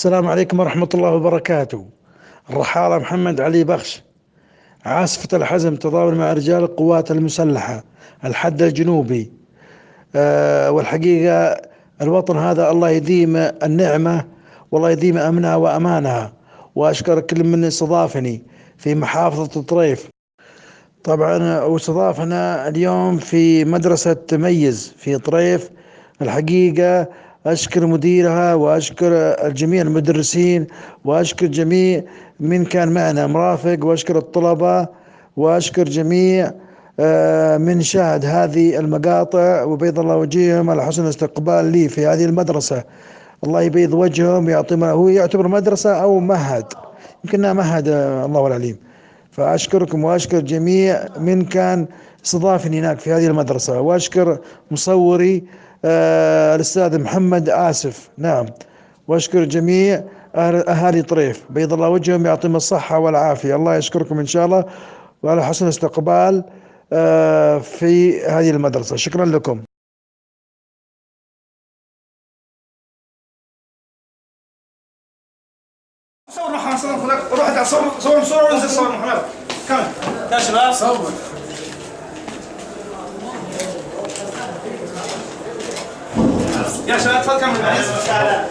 السلام عليكم ورحمة الله وبركاته. الرحالة محمد علي بخش، عاصفة الحزم، تضامن مع رجال القوات المسلحة الحد الجنوبي. والحقيقة الوطن هذا الله يديم النعمة والله يديم أمنها وأمانها، وأشكر كل من استضافني في محافظة طريف. طبعا واستضافنا اليوم في مدرسة تميز في طريف. الحقيقة أشكر مديرها وأشكر جميع المدرسين وأشكر جميع من كان معنا مرافق، وأشكر الطلبة وأشكر جميع من شاهد هذه المقاطع، وبيض الله وجههم على حسن الاستقبال لي في هذه المدرسة. الله يبيض وجههم ويعطيهم. هو يعتبر مدرسة أو مهد، يمكنها مهد، الله العليم. فأشكركم وأشكر جميع من كان استضافني هناك في هذه المدرسة، وأشكر مصوري الأستاذ محمد آسف، نعم. وأشكر جميع أهالي طريف، بيض الله وجههم، يعطيهم الصحة والعافية. الله يشكركم إن شاء الله وعلى حسن الاستقبال في هذه المدرسة. شكرا لكم. صور محمد، روح صور صور وانزل صور محمد. كمل يا شباب. صور. يا شباب تفضل كمل. يا مرحبا.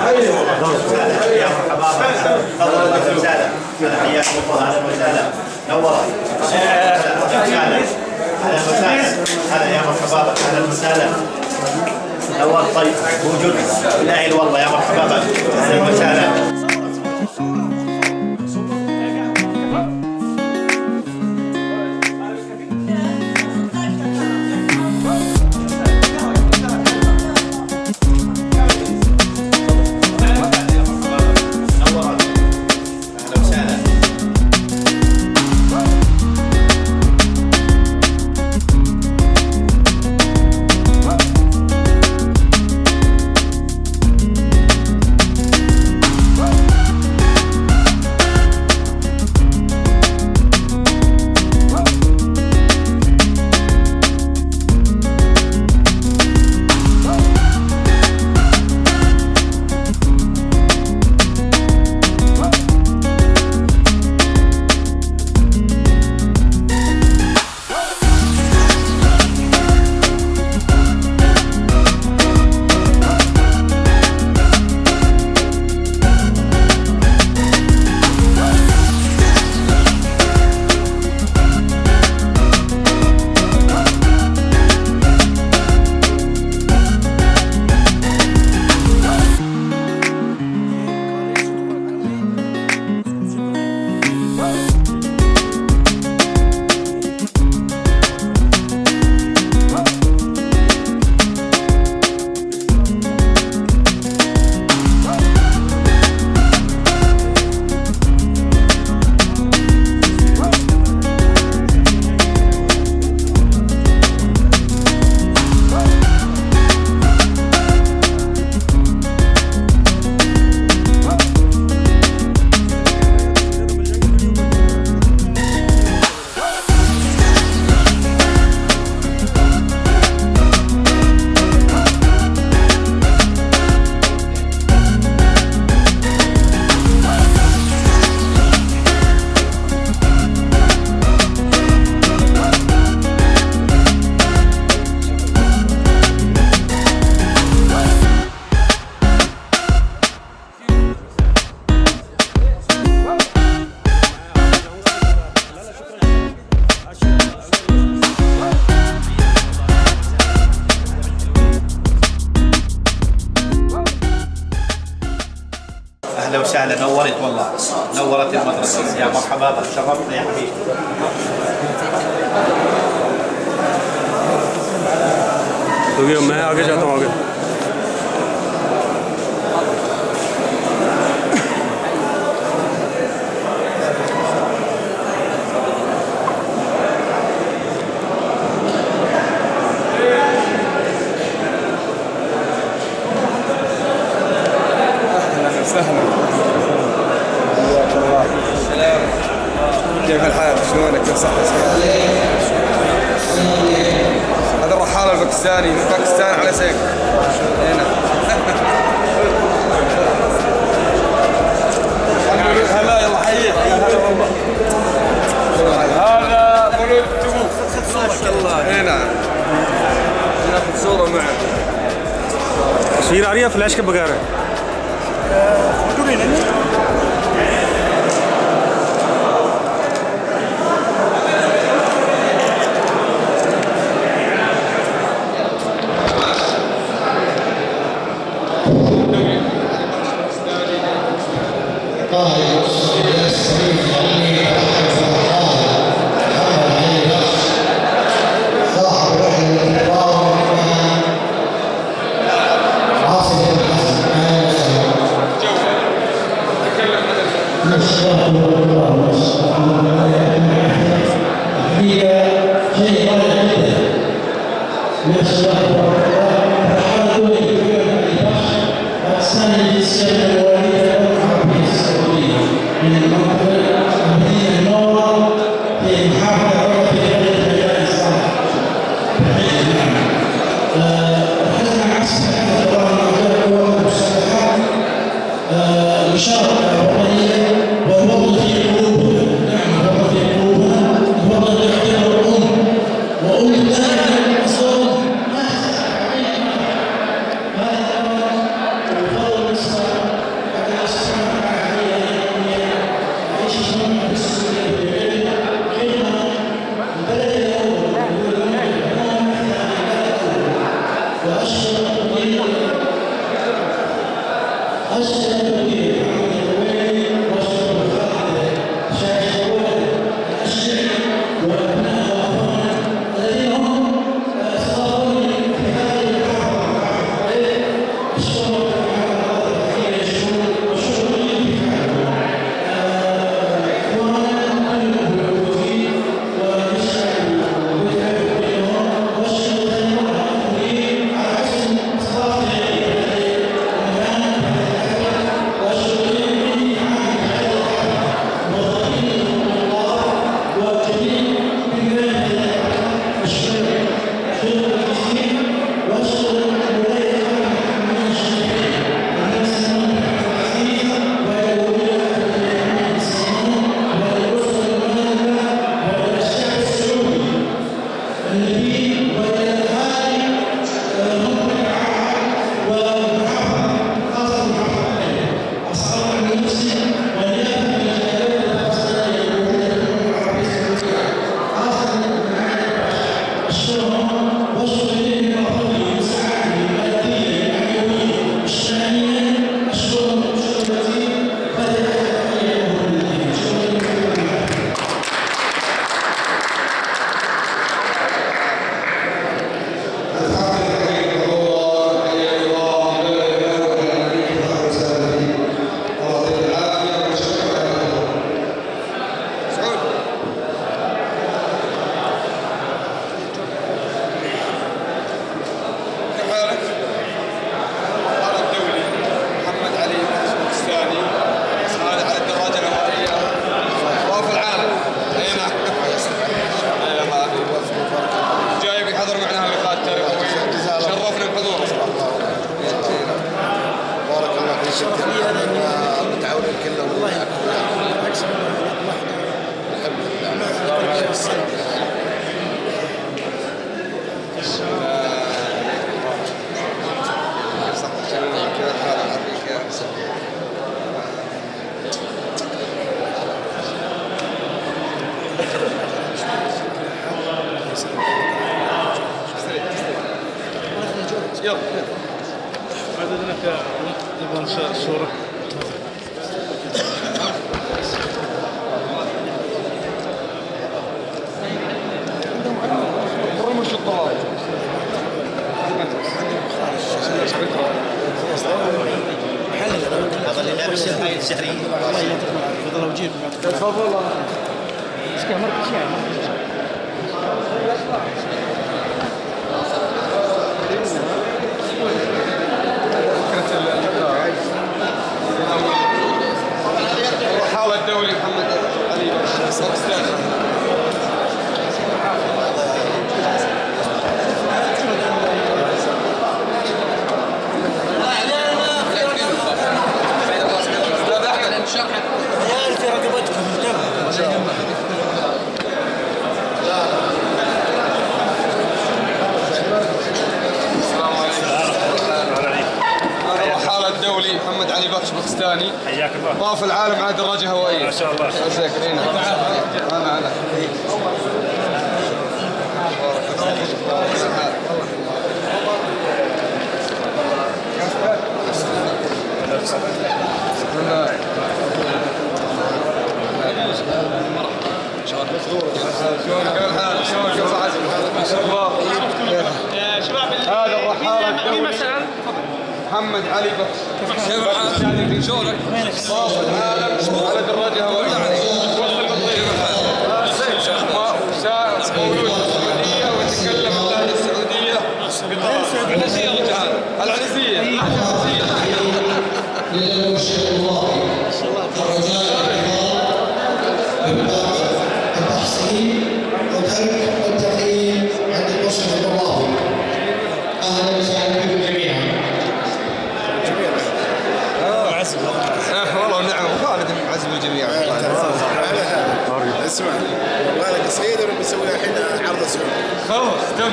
حياكم الله. اهلا وسهلا. نورت. اهلا وسهلا. هلا يا مرحبا. اهلا وسهلا. نور. طيب وجود بالله والله يا مرحبا بك. اهلا وسهلا. اهلا وسهلا. نورت والله، نورت المدرسه. يا مرحبا بك، شرفتنا يا حبيبي. तो मैं आगे जाता हूँ आगे. سهلا. كيف الحال؟ شلونك؟ صحة؟ هذا الرحالة الباكستاني من باكستان على سيك هنا. هذا مولود تبوك. ما شاء الله. اي نعم. ناخذ صورة معه. تصوير عليها فلاش كبقارة. يا الفرق الباكستاني حياك الله. طاف العالم على دراجة هوائية. ما شاء الله. ازيك؟ انا شلونك ابو عزم؟ ما شاء الله. هذا الرحالة الدولي محمد علي بكر. شلونك؟ طاف العالم على دراجة هوائية. مولود في السعودية ويتكلم اللهجة السعودية. العنزية العنزية. التحصيل وترك التقييم عند المشرف الطلابي. اهلا وسهلا بكم جميعا. والله نعم وخالد معزم الجميع. اسمع يبغى قصيده ولا بنسويها الحين عرض سعودي؟ خلص تم.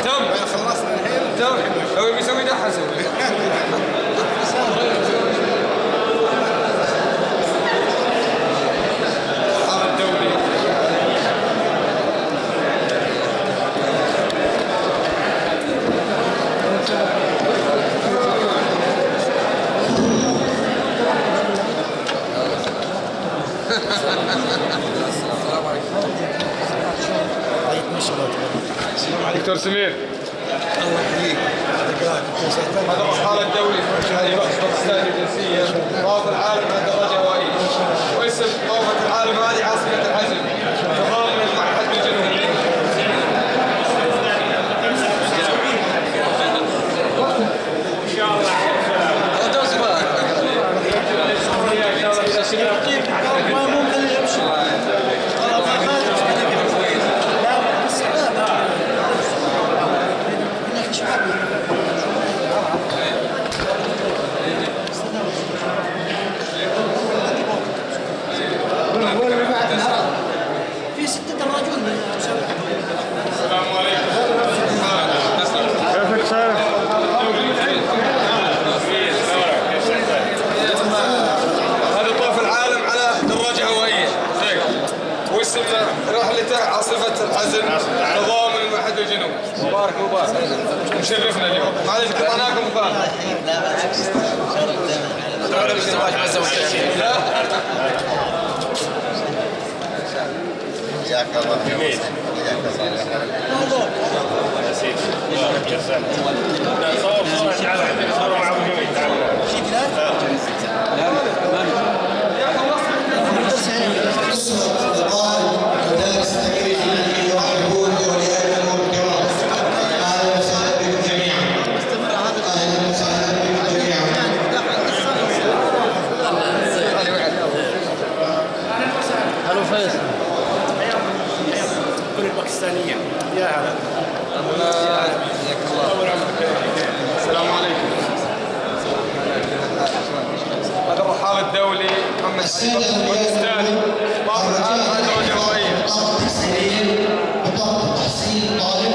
تم خلصنا الحين. تم لو يبي يسوي دحى سوي. دكتور سمير الله يحييك. هذا الرحالة الدولي باكستاني جنسية طاف العالم على دراجة هوائية واسم طوفة العالم هذه عاصمة الحزم تضامن المعهد الجنوبي. ان شاء الله في 6 دراجون. السلام عليكم. كيفك سالم؟ هذا طاف العالم على دراجة هوائية واسم رحلته عاصفة الحزن تضامن المعهد الجنوبي. مبارك مشرفنا اليوم. معلش قطعناكم مبارك. حياك الله. جميل. يا سيدي. يا سلام. صور صورة مع ابو جميل. القائد مدارس التكريم الذي يرحبون باولياء الامور الكرام. اهلا وسهلا بكم جميعا. اهلا وسهلا بكم جميعا. هلو فيصل. كل الباكستانية. يا هلا. حياك الله. السلام عليكم. هذا الرحالة الدولي محمد علي بكر باكستاني طاف العالم على دراجة هوائية. بطاقة التحصيل طالب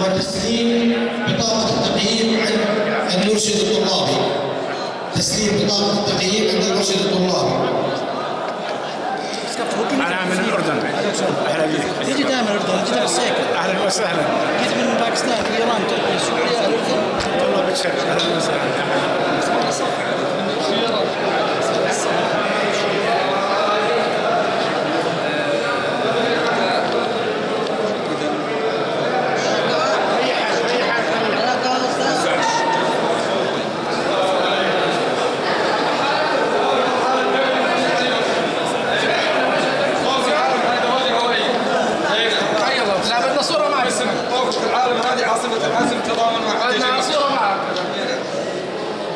وتسليم بطاقة التقييم عند المرشد الطلابي. تسليم بطاقة التقييم عند المرشد الطلابي. أنا من الأردن. أهلا بك. تيجي دائما الاردن، تجي بالسيكل. أهلا وسهلا. جيت من باكستان، ايران، تركيا، السعوديه، الاردن. والله بتشرف. أهلا وسهلا. لا بدنا صورة معك. اسم طاقة العالم هذه عاصمة الحزم تضامن مع بدنا صورة معك.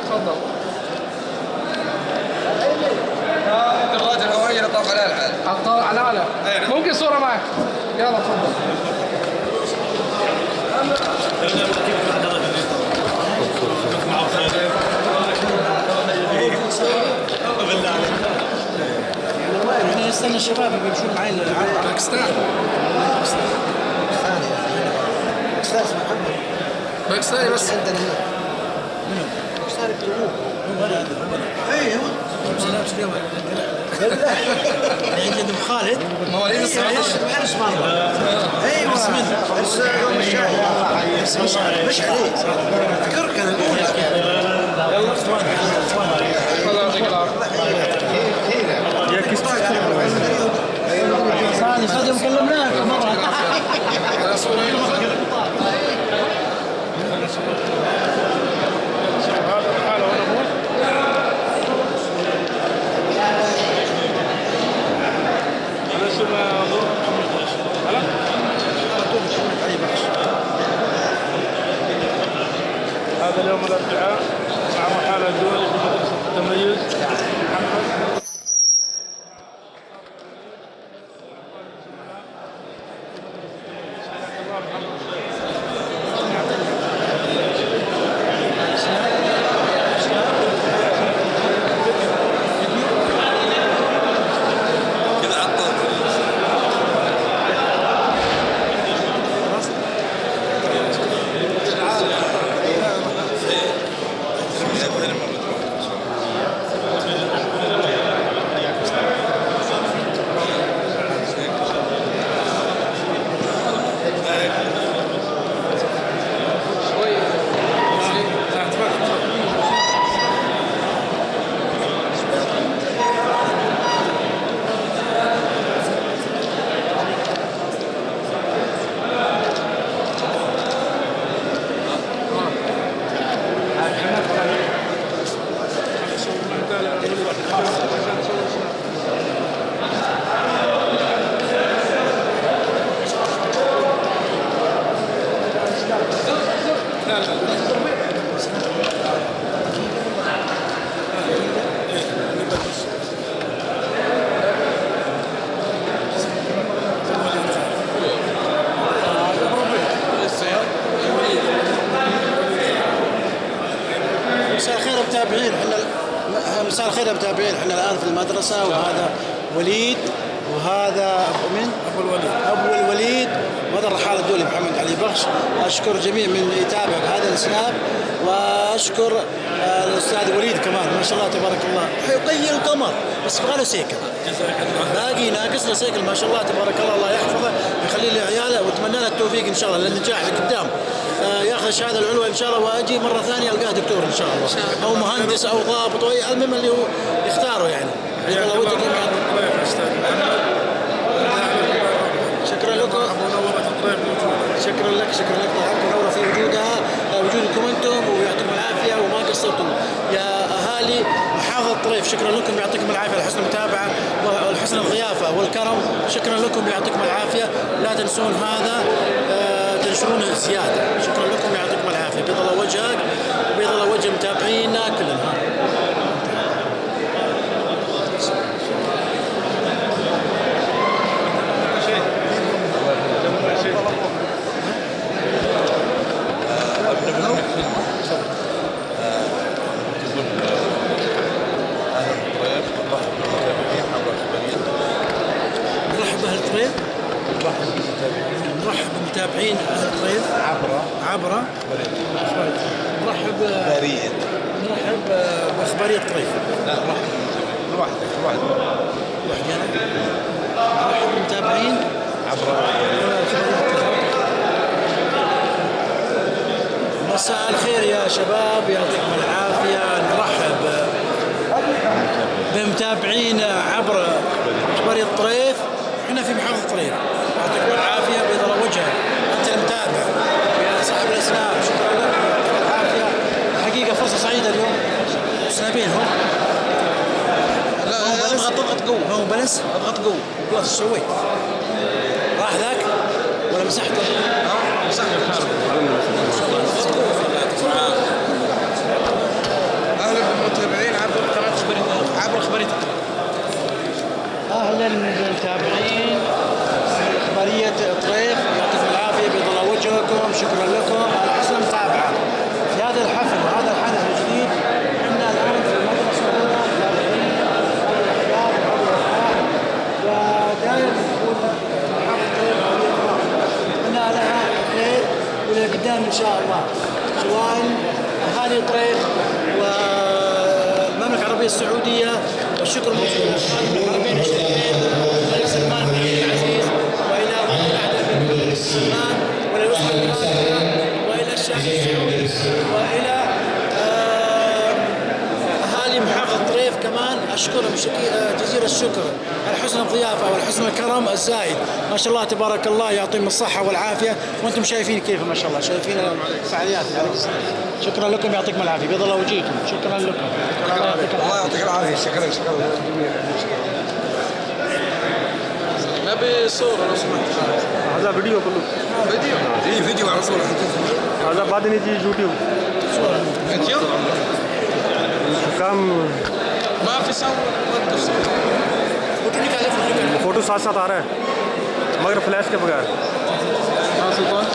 تفضل. الدراجة الهوائية اللي طاف عليها الحال. على ممكن صورة معك. يلا تفضل. احنا نستنى الشباب اللي بيمشون معي باكستان. باكستان اسمه محمد. باكستاني بس. عندنا هنا. منو؟ باكستاني بتوعوه. ايوه سلام اليوم يجد ابو خالد مواليد حرس مرة ايوه مش عليه فكرك انا يلا الله يعطيك العافيه. صادق يوم كلمناك مرة هذا اليوم الاربعاء مع محاولة الدولي في مدرسة التميز محمد. مساء الخير يا متابعين. مساء الخير يا متابعين. احنا الان في المدرسه وهذا وليد وهذا ابو الوليد وهذا الرحاله الدولي محمد علي بخش. اشكر جميع من يتابع هذا السناب واشكر الاستاذ وليد كمان ما شاء الله تبارك الله حيطي القمر بس يبغى له سيكل باقي ناقص له سيكل ما شاء الله تبارك الله. الله يحفظه ويخلي له عياله واتمنى له التوفيق ان شاء الله للنجاح لقدام. ياخذ الشهاده العلوى ان شاء الله واجي مره ثانيه القاه دكتور ان شاء الله او مهندس او ضابط المهم اللي هو يختاره يعني. الله وجهك شكرا لكم. شكرا لك منورة في وجودكم انتم ويعطيكم العافيه وما قصرتم يا اهالي محافظه الطريف. شكرا لكم يعطيكم العافيه على حسن المتابعه وحسن الضيافه والكرم. شكرا لكم يعطيكم العافيه. لا تنسون هذا تنشرونه زياده. شكرا لكم يعطيكم العافيه. بيض الله وجهك وبيض الله وجه متابعينا كلنا. نرحب بمتابعين أهل الطريف عبر نرحب بإخبارية الطريف. لا واحد نرحب بمتابعين عبر مساء الخير يا شباب يعطيكم العافية. نرحب بمتابعين عبر إخبارية الطريف. احنا في محافظة الطريف. يعطيكم العافية بيض الله وجهك انت المتابع يا صاحب الاسناب. شكرا لك يعطيكم العافية. حقيقة فرصة سعيدة اليوم. سنابين هم لا اضغط قوة. هو بلس اضغط قوة. خلاص ايش سويت؟ راح ذاك ولا مسحته؟ مسحته. اهلا بالمتابعين عبر اخباريه اهلا بالمتابعين اخباريه الطريف. يعطيكم العافيه بيض الله وجهكم. شكرا لكم على حسن المتابعه في هذا الحفل وهذا الحدث الجديد. احنا الان في المدرسه ودائما نقول محافظه الطريف اتمنى لها الخير والى قدام ان شاء الله سواء اهالي الطريف العربية السعودية، والشكر موصول للحرمين الشريفين الملك سلمان بن عبد العزيز، وإلى ولي العهد بن سلمان، وإلى الأسرة المالكة، وإلى الشعب السعودي، وإلى أهالي محافظة طريف كمان. أشكرهم جزيل الشكر على حسن الضيافة وحسن الكرم الزايد. ما شاء الله تبارك الله، يعطيهم الصحة والعافية. وأنتم شايفين كيف ما شاء الله، شايفين الفعاليات. شكرا لكم، يعطيكم العافية، بيض الله وجهكم. شكرا لكم. الله يعطيك العافية. شكرا نبي صورة لو سمحت. هذا فيديو كله. فيديو على صورة. هذا بعدين يجي يوتيوب. فيديو؟ काम ما في صور. फोटो साथ साथ आ रहा है मगर फ्लैश के बगैर. हाँ सुल्तान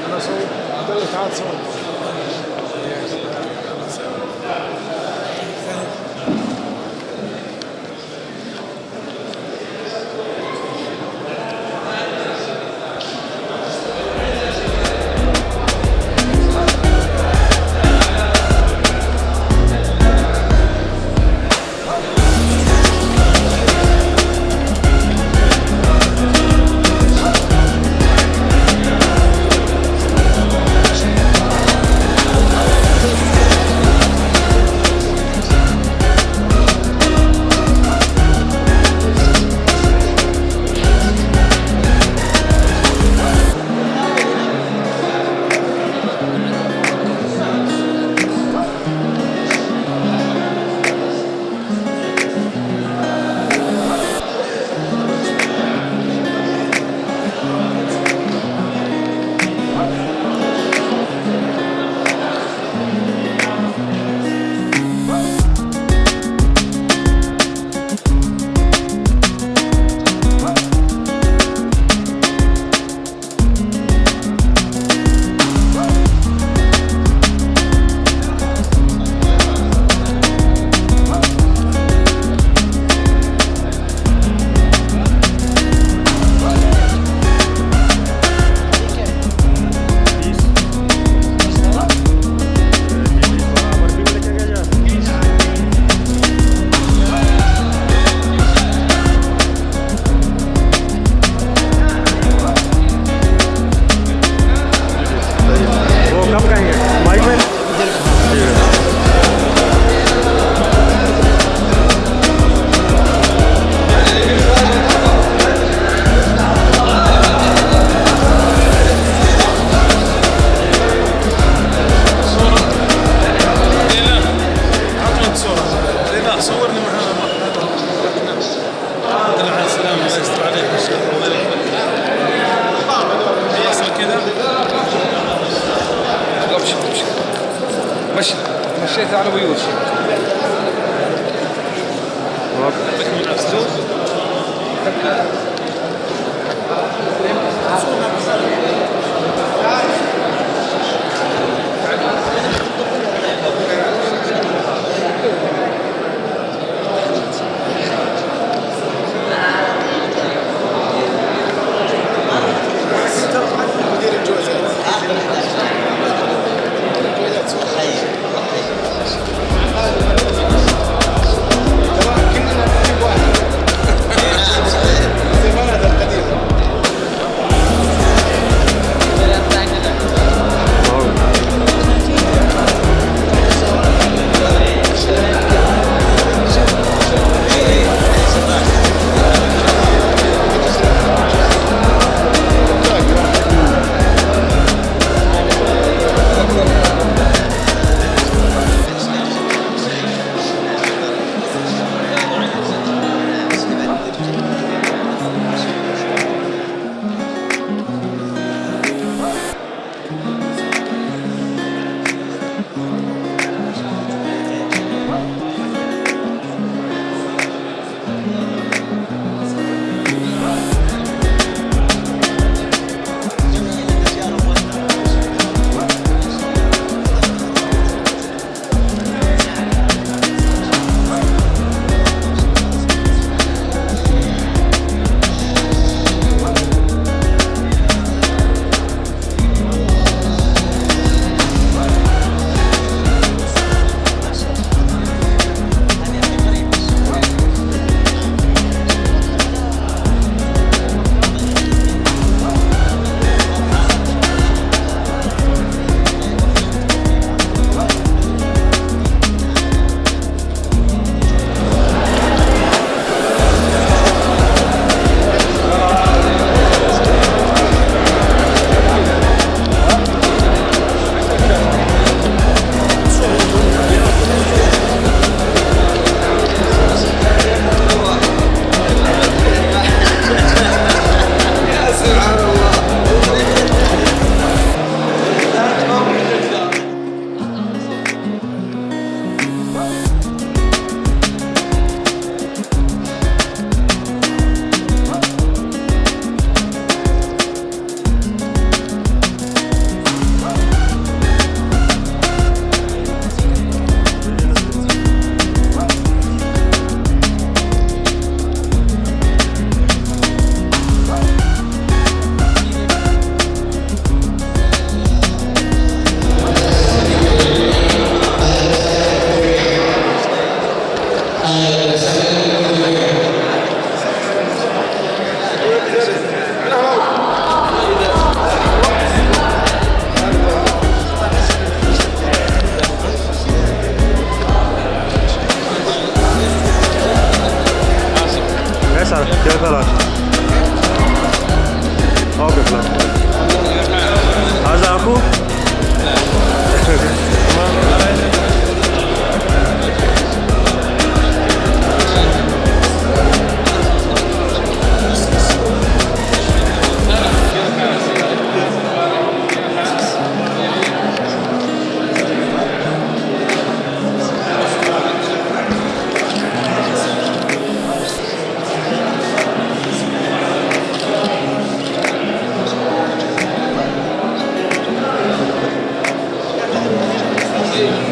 أنا صور. تعال صور. مشيت على بيوت صورة خلاص اوقف له. هذا اخوك؟ Thank you.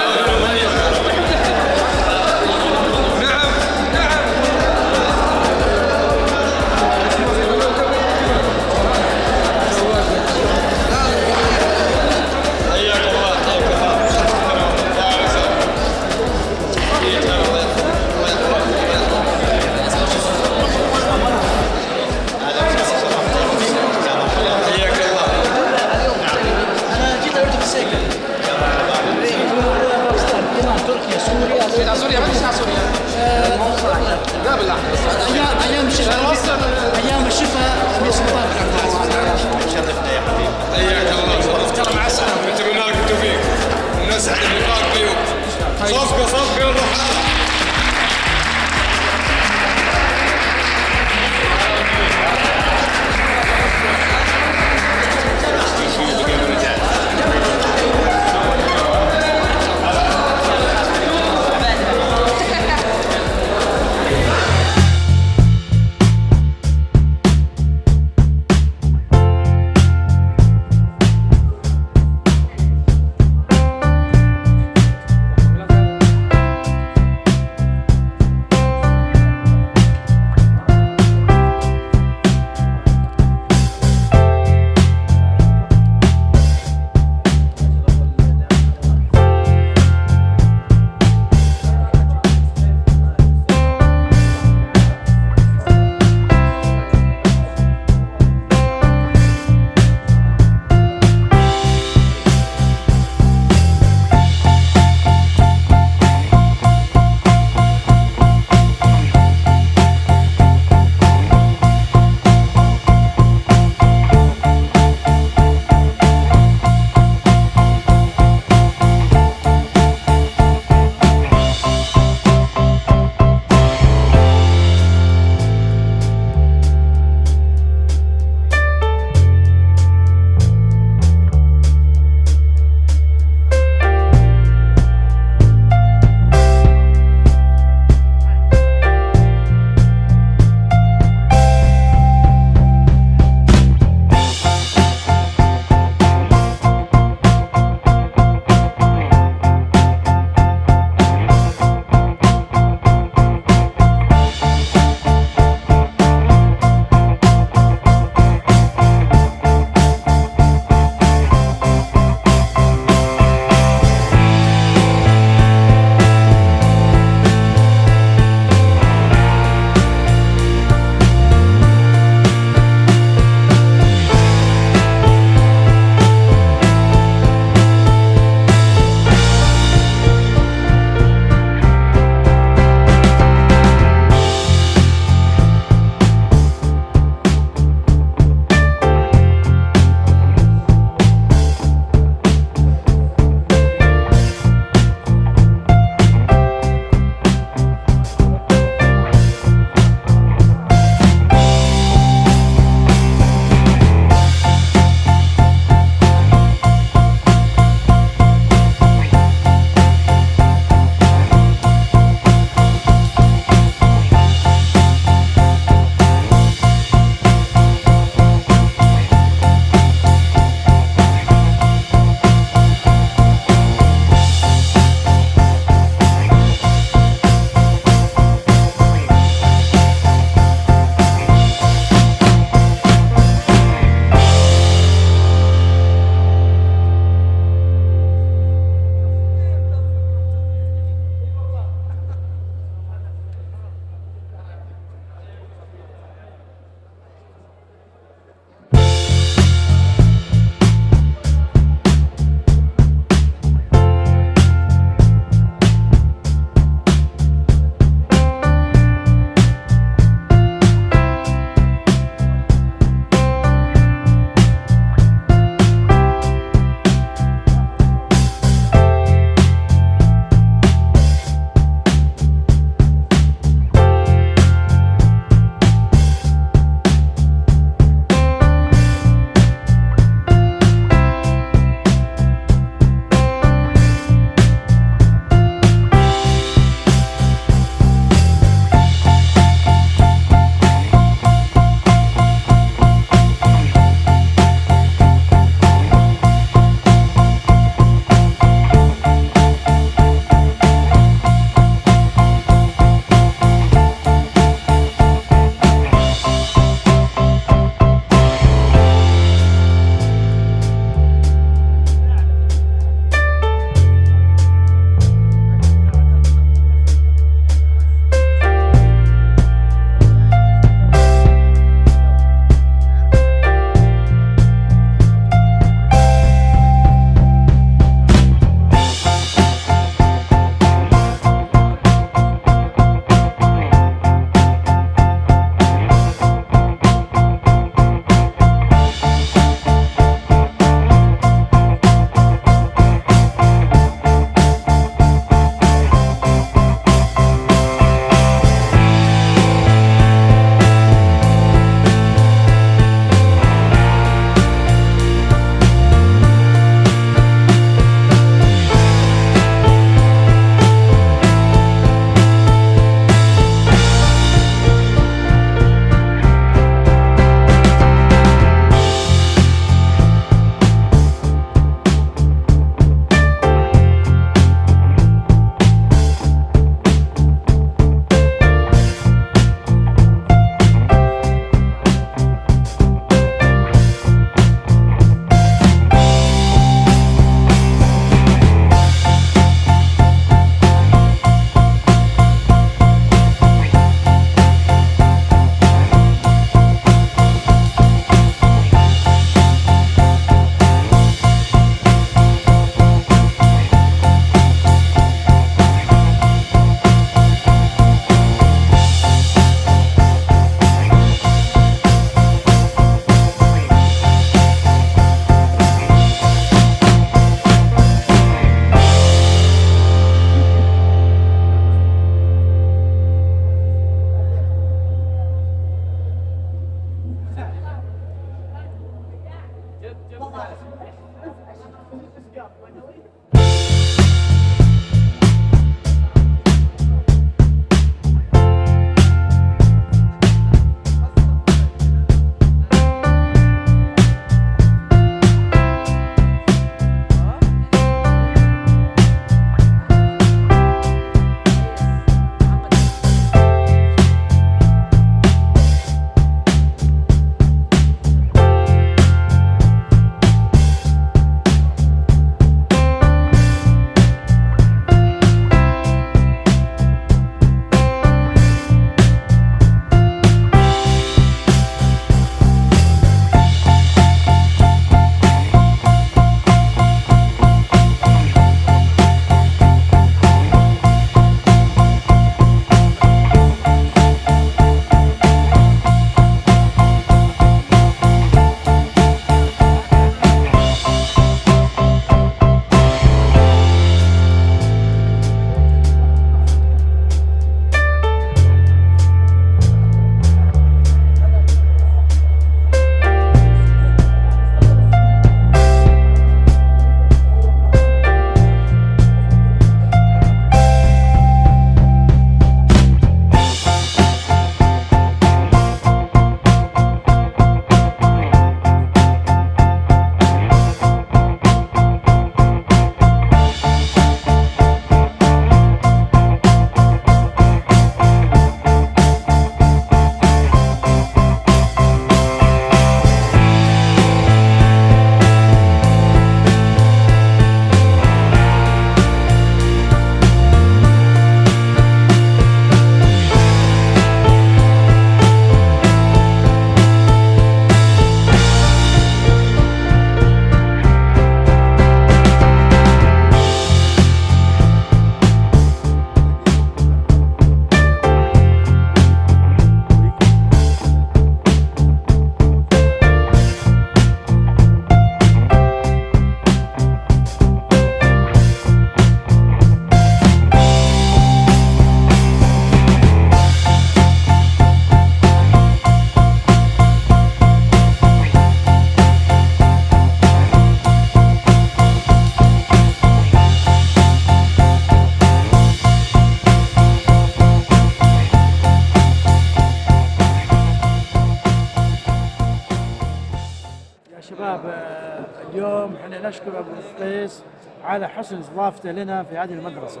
اليوم احنا نشكر ابو قيس على حسن استضافته لنا في هذه المدرسه.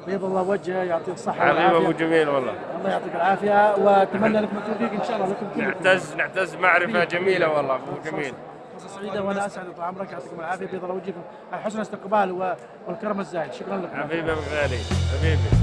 بيض الله وجهه، يعطيه الصحه والعافيه. ابو جميل والله. الله يعطيك العافيه، واتمنى لكم التوفيق ان شاء الله لكم كلكم. نعتز معرفه جميله والله ابو جميل. فرصه سعيده وانا اسعد طال عمرك، يعطيكم العافيه، بيض الله وجهكم على حسن الاستقبال والكرم الزايد. شكرا لكم. حبيبي ابو غالي حبيبي.